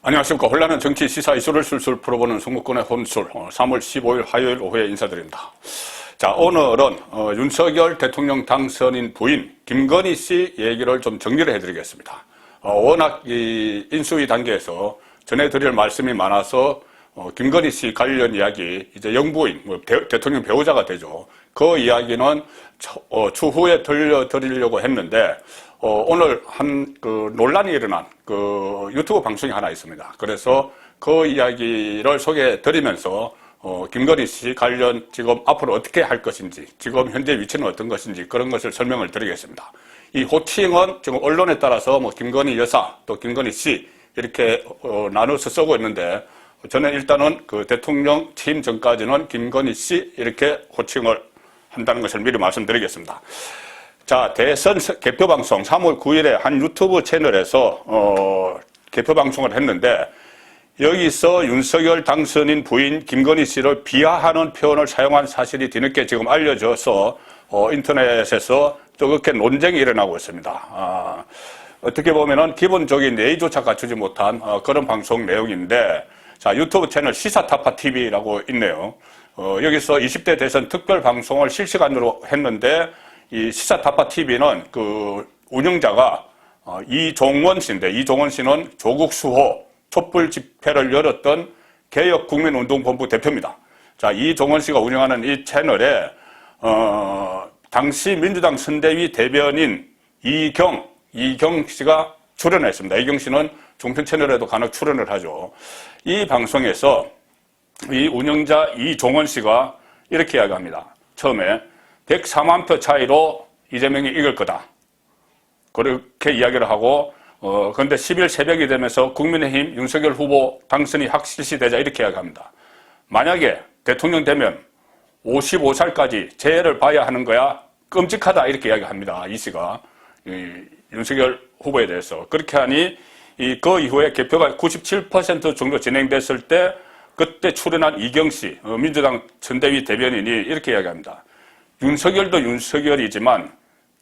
안녕하십니까. 혼란한 정치 시사 이슈를 술술 풀어보는 송국권의 혼술 3월 15일 화요일 오후에 인사드립니다. 자, 오늘은 윤석열 대통령 당선인 부인 김건희 씨 얘기를 좀 정리를 해드리겠습니다. 워낙 이 인수위 단계에서 전해드릴 말씀이 많아서 김건희 씨 관련 이야기, 이제 영부인, 대통령 배우자가 되죠. 그 이야기는 추후에 들려드리려고 했는데, 오늘 논란이 일어난 유튜브 방송이 하나 있습니다. 그래서 그 이야기를 소개해 드리면서, 김건희 씨 관련 지금 앞으로 어떻게 할 것인지, 지금 현재 위치는 어떤 것인지 그런 것을 설명을 드리겠습니다. 이 호칭은 지금 언론에 따라서 김건희 여사, 또 김건희 씨, 이렇게 나눠서 쓰고 있는데, 저는 일단은 대통령 취임 전까지는 김건희 씨 이렇게 호칭을 한다는 것을 미리 말씀드리겠습니다. 자, 대선 개표방송 3월 9일에 한 유튜브 채널에서 개표방송을 했는데, 여기서 윤석열 당선인 부인 김건희 씨를 비하하는 표현을 사용한 사실이 뒤늦게 지금 알려져서 인터넷에서 뜨겁게 논쟁이 일어나고 있습니다. 어떻게 보면은 기본적인 예의조차 갖추지 못한 그런 방송 내용인데, 자, 유튜브 채널 시사타파TV라고 있네요. 여기서 20대 대선 특별 방송을 실시간으로 했는데, 이 시사타파TV는 운영자가 이종원 씨인데, 이종원 씨는 조국 수호 촛불 집회를 열었던 개혁국민운동본부 대표입니다. 자, 이종원 씨가 운영하는 이 채널에, 당시 민주당 선대위 대변인 이경 씨가 출연했습니다. 이경 씨는 종편 채널에도 간혹 출연을 하죠. 이 방송에서 이 운영자 이종원 씨가 이렇게 이야기합니다. 처음에 104만 표 차이로 이재명이 이길 거다. 그렇게 이야기를 하고, 그런데 10일 새벽이 되면서 국민의힘 윤석열 후보 당선이 확실시되자 이렇게 이야기합니다. 만약에 대통령 되면 55살까지 재해를 봐야 하는 거야. 끔찍하다. 이렇게 이야기합니다. 이 씨가. 윤석열 후보에 대해서. 그렇게 하니, 그 이후에 개표가 97% 정도 진행됐을 때, 그때 출연한 이경 씨, 민주당 선대위 대변인이 이렇게 이야기합니다. 윤석열도 윤석열이지만,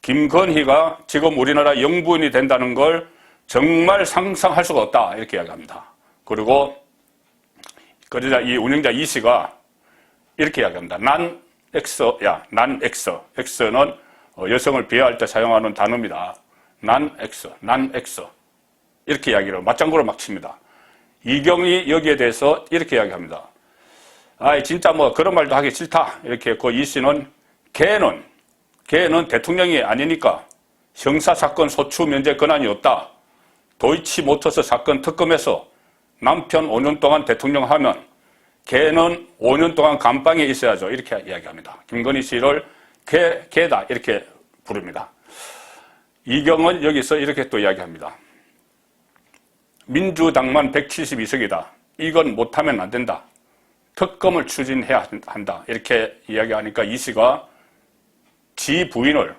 김건희가 지금 우리나라 영부인이 된다는 걸 정말 상상할 수가 없다. 이렇게 이야기합니다. 그리고, 그러자 이 운영자 이 씨가 이렇게 이야기합니다. 난 X. X는 여성을 비하할 때 사용하는 단어입니다. 난 X. 이렇게 이야기를 맞장구를 막 칩니다. 이경이 여기에 대해서 이렇게 이야기합니다. 진짜 그런 말도 하기 싫다. 이렇게 했고, 이 씨는 걔는 대통령이 아니니까 형사사건 소추 면제 권한이 없다. 도이치모터스 사건 특검에서 남편 5년 동안 대통령 하면 걔는 5년 동안 감방에 있어야죠. 이렇게 이야기합니다. 김건희 씨를 걔다. 이렇게 부릅니다. 이경은 여기서 이렇게 또 이야기합니다. 민주당만 172석이다. 이건 못하면 안 된다. 특검을 추진해야 한다. 이렇게 이야기하니까 이 씨가 지 부인을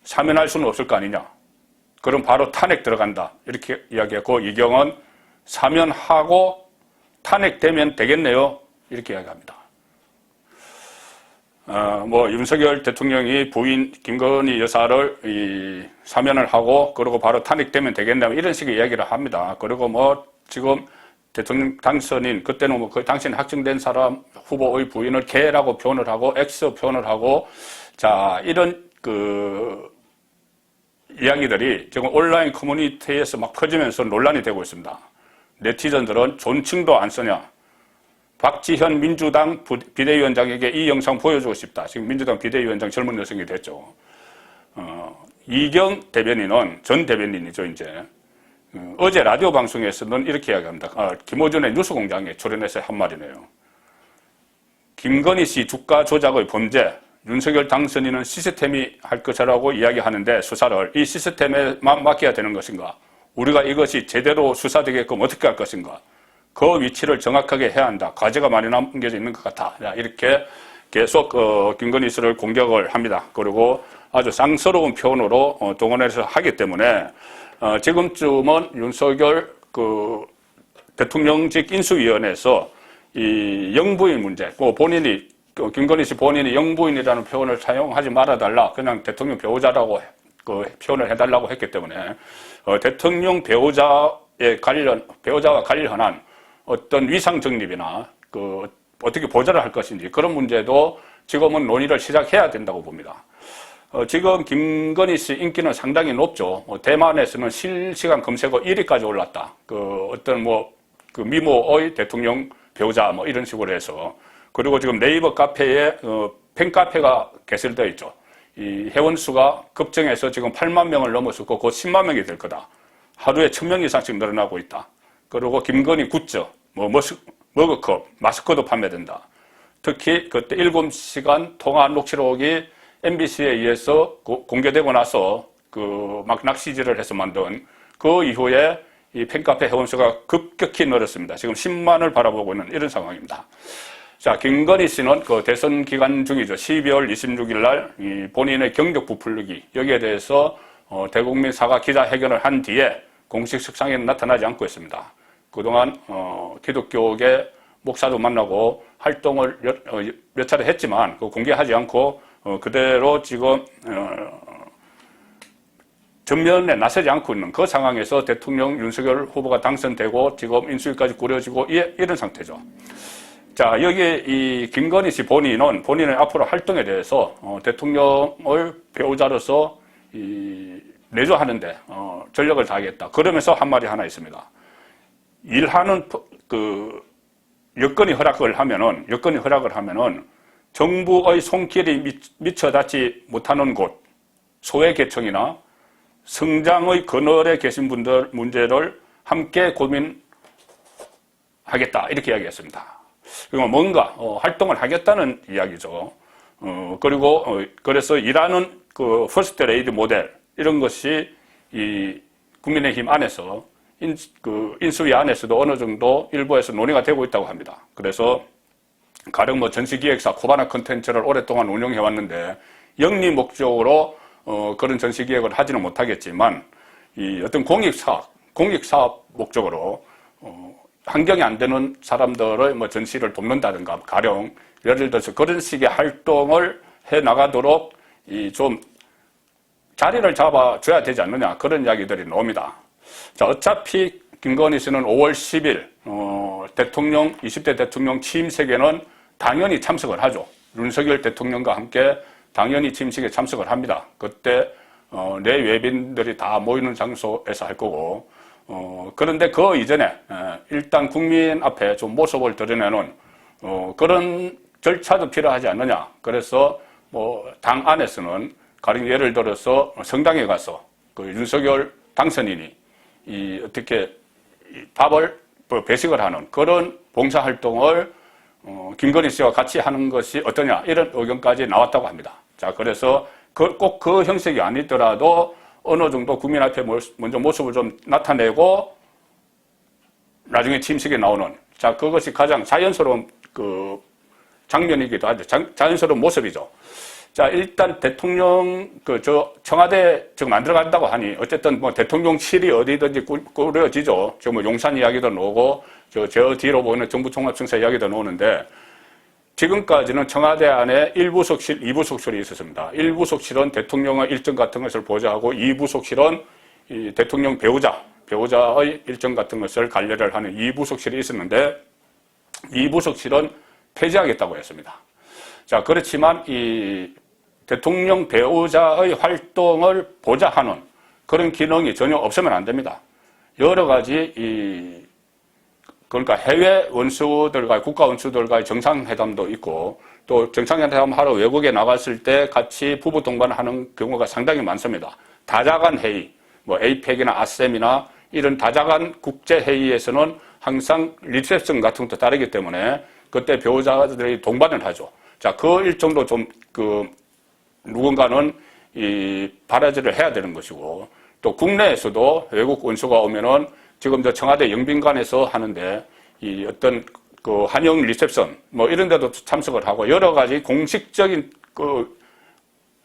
사면할 수는 없을 거 아니냐. 그럼 바로 탄핵 들어간다. 이렇게 이야기했고, 이경은 사면하고 탄핵되면 되겠네요. 이렇게 이야기합니다. 윤석열 대통령이 부인 김건희 여사를 사면을 하고, 그리고 바로 탄핵되면 되겠네요. 이런 식의 이야기를 합니다. 그리고 지금 대통령 당선인, 그때는 그 당신 확정된 사람 후보의 부인을 개라고 표현을 하고, X 표현을 하고, 자, 이런 이야기들이 지금 온라인 커뮤니티에서 막 퍼지면서 논란이 되고 있습니다. 네티즌들은 존칭도 안 쓰냐. 박지현 민주당 비대위원장에게 이 영상 보여주고 싶다. 지금 민주당 비대위원장 젊은 여성이 됐죠. 이경 대변인은, 전 대변인이죠, 이제. 어제 라디오 방송에서는 이렇게 이야기합니다. 김호준의 뉴스공장에 출연해서 한 말이네요. 김건희 씨 주가 조작의 범죄, 윤석열 당선인은 시스템이 할 것이라고 이야기하는데 수사를 이 시스템에만 맡겨야 되는 것인가? 우리가 이것이 제대로 수사되게끔 어떻게 할 것인가? 그 위치를 정확하게 해야 한다. 과제가 많이 남겨져 있는 것 같아. 이렇게 계속 김건희 씨를 공격을 합니다. 그리고 아주 쌍스러운 표현으로 동원해서 하기 때문에 지금쯤은 윤석열 대통령직 인수위원회에서 이 영부인 문제, 본인이 김건희 씨 본인이 영부인이라는 표현을 사용하지 말아달라. 그냥 대통령 배우자라고 표현을 해달라고 했기 때문에 대통령 배우자의 배우자와 관련한 어떤 위상 정립이나 어떻게 보좌를 할 것인지 그런 문제도 지금은 논의를 시작해야 된다고 봅니다. 지금 김건희 씨 인기는 상당히 높죠. 대만에서는 실시간 검색어 1위까지 올랐다. 미모의 대통령 배우자 이런 식으로 해서. 그리고 지금 네이버 카페에 팬카페가 개설되어 있죠. 이 회원수가 급증해서 지금 8만 명을 넘어섰고 곧 10만 명이 될 거다. 하루에 1000명 이상씩 늘어나고 있다. 그리고 김건희 굿즈, 머그컵, 마스크도 판매된다. 특히 그때 7시간 통화 녹취록이 MBC에 의해서 공개되고 나서 막 낚시질을 해서 만든 그 이후에 이 팬카페 회원수가 급격히 늘었습니다. 지금 10만을 바라보고 있는 이런 상황입니다. 자, 김건희 씨는 대선 기간 중이죠. 12월 26일 날 이 본인의 경력 부풀리기 여기에 대해서 대국민 사과 기자회견을 한 뒤에 공식 석상에는 나타나지 않고 있습니다. 그동안 기독교계 목사도 만나고 활동을 몇 차례 했지만 공개하지 않고 그대로 지금 전면에 나서지 않고 있는 그 상황에서 대통령 윤석열 후보가 당선되고 지금 인수위까지 꾸려지고 이런 상태죠. 자, 여기 이 김건희 씨 본인의 앞으로 활동에 대해서 대통령을 배우자로서 내조하는데 전력을 다하겠다. 그러면서 한 말이 하나 있습니다. 일하는 여건이 허락을 하면은 정부의 손길이 미쳐 닿지 못하는 곳, 소외계층이나 성장의 그늘에 계신 분들 문제를 함께 고민하겠다. 이렇게 이야기했습니다. 그리고 뭔가 활동을 하겠다는 이야기죠. 그리고 그래서 일하는 퍼스트 레이디 모델 이런 것이 이 국민의힘 안에서 인수위 안에서도 어느 정도 일부에서 논의가 되고 있다고 합니다. 그래서 가령 전시기획사 코바나 컨텐츠를 오랫동안 운영해 왔는데 영리 목적으로 그런 전시기획을 하지는 못하겠지만 이 어떤 공익사업 목적으로 환경이 안 되는 사람들의 전시를 돕는다든가 가령 예를 들어서 그런 식의 활동을 해 나가도록 좀 자리를 잡아줘야 되지 않느냐 그런 이야기들이 나옵니다. 자, 어차피 김건희 씨는 5월 10일 20대 대통령 취임식에는 당연히 참석을 하죠. 윤석열 대통령과 함께 당연히 취임식에 참석을 합니다. 그때 내 외빈들이 다 모이는 장소에서 할 거고 그런데 그 이전에 일단 국민 앞에 좀 모습을 드러내는 그런 절차도 필요하지 않느냐. 그래서 당 안에서는 가령 예를 들어서 성당에 가서 윤석열 당선인이 어떻게 밥을 배식을 하는 그런 봉사활동을 김건희 씨와 같이 하는 것이 어떠냐 이런 의견까지 나왔다고 합니다. 자, 그래서 꼭 그 형식이 아니더라도 어느 정도 국민 앞에 먼저 모습을 좀 나타내고 나중에 취임식에 나오는 자, 그것이 가장 자연스러운 장면이기도 하죠. 자연스러운 모습이죠. 자, 일단 대통령 청와대 지금 안 들어간다고 하니 어쨌든 대통령실이 어디든지 꾸려지죠. 지금 용산 이야기도 나오고 저 뒤로 보이는 정부통합청사 이야기도 나오는데 지금까지는 청와대 안에 1부속실, 2부속실이 있었습니다. 1부속실은 대통령의 일정 같은 것을 보좌하고 2부속실은 이 대통령 배우자의 일정 같은 것을 관리를 하는 2부속실이 있었는데 2부속실은 폐지하겠다고 했습니다. 자, 그렇지만 이 대통령 배우자의 활동을 보좌하는 그런 기능이 전혀 없으면 안 됩니다. 여러 가지 그러니까 해외 원수들과 국가 원수들과의 정상회담도 있고 또 정상회담 하러 외국에 나갔을 때 같이 부부 동반하는 경우가 상당히 많습니다. 다자간 회의, 에이펙이나 아셈이나 이런 다자간 국제회의에서는 항상 리셉션 같은 것도 다르기 때문에 그때 배우자들이 동반을 하죠. 자, 그 일정도 좀 누군가는 발아지를 해야 되는 것이고 또 국내에서도 외국 원수가 오면은 지금 청와대 영빈관에서 하는데 어떤 한영 리셉션 이런 데도 참석을 하고 여러 가지 공식적인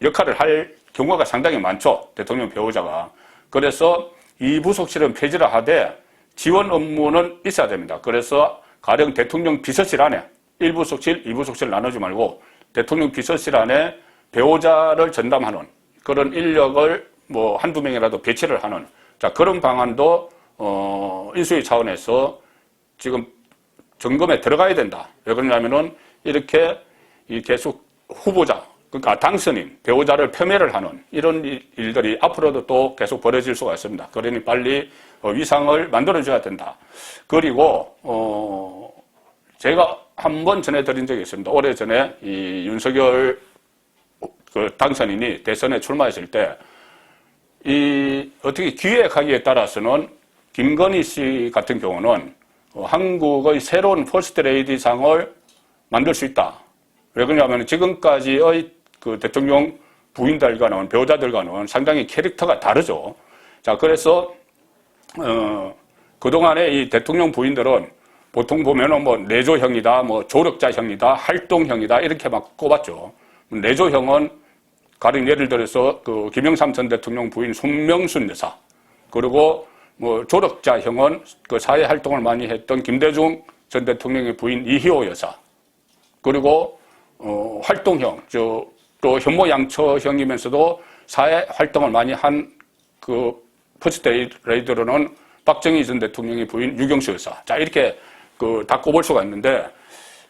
역할을 할 경우가 상당히 많죠. 대통령 배우자가. 그래서 이 부속실은 폐지를 하되 지원 업무는 있어야 됩니다. 그래서 가령 대통령 비서실 안에 1부속실, 2부속실 나누지 말고 대통령 비서실 안에 배우자를 전담하는 그런 인력을 한두 명이라도 배치를 하는 자, 그런 방안도 인수위 차원에서 지금 점검에 들어가야 된다. 왜 그러냐면은 이렇게 계속 후보자, 그러니까 당선인, 배우자를 폄훼를 하는 이런 일들이 앞으로도 또 계속 벌어질 수가 있습니다. 그러니 빨리 위상을 만들어줘야 된다. 그리고 제가 한 번 전해드린 적이 있습니다. 오래전에 이 윤석열 그 당선인이 대선에 출마했을 때 어떻게 기획하기에 따라서는 김건희 씨 같은 경우는 한국의 새로운 퍼스트레이디 상을 만들 수 있다. 왜 그러냐면 지금까지의 그 대통령 부인들과는, 배우자들과는 상당히 캐릭터가 다르죠. 자, 그래서 그동안에 이 대통령 부인들은 보통 보면은 뭐 내조형이다, 뭐 조력자형이다, 활동형이다 이렇게 막 꼽았죠. 내조형은 가령 예를 들어서 그 김영삼 전 대통령 부인 손명순 여사, 그리고 뭐 조력자형은 그 사회 활동을 많이 했던 김대중 전 대통령의 부인 이희호 여사, 그리고 활동형, 또 현모양처형이면서도 사회 활동을 많이 한 그 퍼스트레이디로는 박정희 전 대통령의 부인 유경수 여사. 자, 이렇게 다 꼽을 수가 있는데,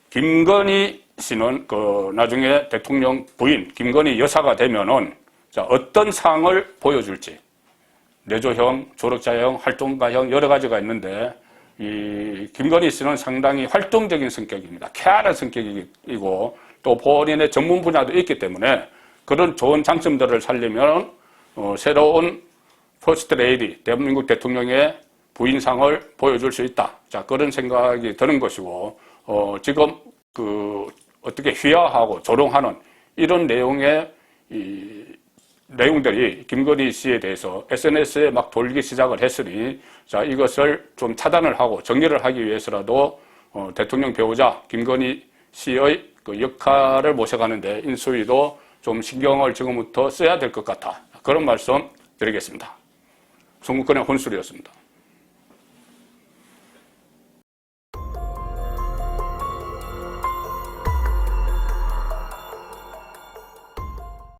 김건희 씨는 나중에 대통령 부인, 김건희 여사가 되면은, 자, 어떤 상을 보여줄지. 내조형, 조력자형, 활동가형, 여러 가지가 있는데, 이 김건희 씨는 상당히 활동적인 성격입니다. 쾌활한 성격이고, 또 본인의 전문 분야도 있기 때문에, 그런 좋은 장점들을 살리면, 새로운 퍼스트레이디, 대한민국 대통령의 부인상을 보여줄 수 있다. 자, 그런 생각이 드는 것이고, 지금 어떻게 휘하하고 조롱하는 이런 내용의 내용들이 김건희 씨에 대해서 SNS에 막 돌기 시작을 했으니, 자, 이것을 좀 차단을 하고 정리를 하기 위해서라도, 대통령 배우자 김건희 씨의 그 역할을 모셔가는데 인수위도 좀 신경을 지금부터 써야 될 것 같다. 그런 말씀 드리겠습니다. 송국근의 혼술이었습니다.